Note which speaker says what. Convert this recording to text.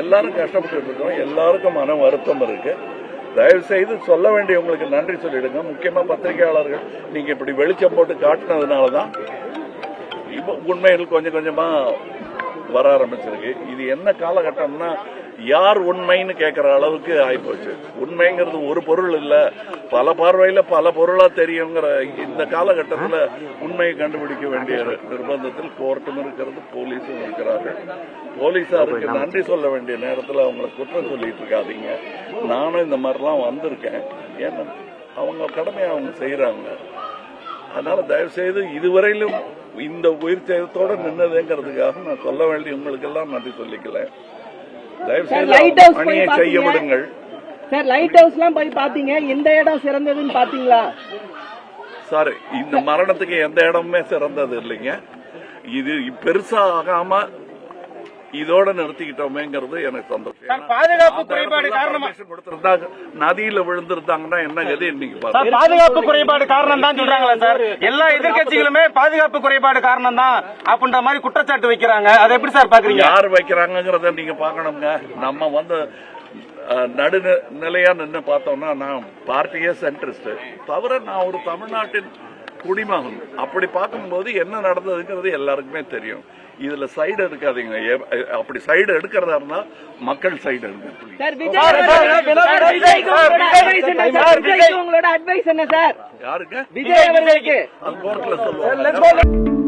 Speaker 1: எல்லாரும் கஷ்டப்பட்டு இருக்கோம். எல்லாருக்கும் மன வருத்தம் இருக்கு. தயவு செய்து சொல்ல வேண்டியவங்களுக்கு நன்றி சொல்லிடுங்க. முக்கியமா பத்திரிகையாளர்கள் நீங்க இப்படி வெளிச்சம் போட்டு காட்டினதுனாலதான் இப்ப உண்மைகள் கொஞ்சம் கொஞ்சமா வர ஆரம்பிச்சிருக்கு. இது என்ன காலகட்டம்னா யார் உண்மைன்னு கேட்கிற அளவுக்கு ஆயிப்போச்சு. உண்மைங்கிறது ஒரு பொருள் இல்ல, பல பார்வையில பல பொருளா தெரியுங்கிற இந்த காலகட்டத்தில் உண்மையை கண்டுபிடிக்க வேண்டிய நிர்பந்தத்தில் கோர்ட்டும் இருக்கிறது, போலீஸும் இருக்கிறார்கள். போலீஸாருக்கு நன்றி சொல்ல வேண்டிய நேரத்தில் அவங்களை குற்றம் சொல்லிட்டு இருக்காதீங்க. நானும் இந்த மாதிரிலாம் வந்திருக்கேன். ஏன்னா அவங்க கடமையை அவங்க செய்யறாங்க. அதனால தயவு செய்து இதுவரையிலும் இந்த உயிர் சேதத்தோட நின்னதுங்கிறதுக்காக நான் சொல்ல வேண்டிய உங்களுக்கு எல்லாம் நன்றி சொல்லிக்கல. தயவு செய்து பணியை செய்ய விடுங்கள்.
Speaker 2: சார், லைட் ஹவுஸ் எல்லாம் போய் பாத்தீங்க, எந்த இடம் சிறந்ததுன்னு பாத்தீங்களா?
Speaker 1: சார், இந்த மரணத்துக்கு எந்த இடமுமே சிறந்தது இல்லைங்க. இது பெருசா ஆகாம இதோட நிறுத்திக்கிட்டோமேங்கிறது எனக்கு சந்தோஷம்.
Speaker 3: பாதுகாப்பு குறைபாடு காரணமா
Speaker 1: கொடுத்திருந்தாங்க, நதியில விழுந்திருந்தாங்கன்னா என்ன கதை இன்னைக்கு
Speaker 3: பாதுகாப்பு குறைபாடு காரணம் தான் சொல்றாங்களா சார்? எல்லா எதிர்கட்சிகளுமே பாதுகாப்பு குறைபாடு காரணம் தான் அப்படின்ற மாதிரி குற்றச்சாட்டு வைக்கிறாங்க. அதை எப்படி சார் பாக்குறீங்க?
Speaker 1: யார் வைக்கிறாங்கிறத நீங்க பாக்கணுங்க. நம்ம நடுநிலையா நின்று பார்த்தோம்னா நான் பார்ட்டியே சென்ட்ரிஸ்ட் தவிர நான் ஒரு தமிழ்நாட்டின் குடிமகன். அப்படி பார்க்கும்போது என்ன நடந்ததுங்கிறது எல்லாருக்குமே தெரியும். இதுல சைடு எடுக்காதீங்க. அப்படி சைடு எடுக்கிறதா இருந்தா மக்கள் சைடு எடுங்க.
Speaker 2: உங்களோட அட்வைஸ் என்ன சார்?
Speaker 1: யாருக்கு?
Speaker 2: விஜய் அவர்களுக்கு
Speaker 1: அது கோர்ட்ல சொல்லுவாங்க.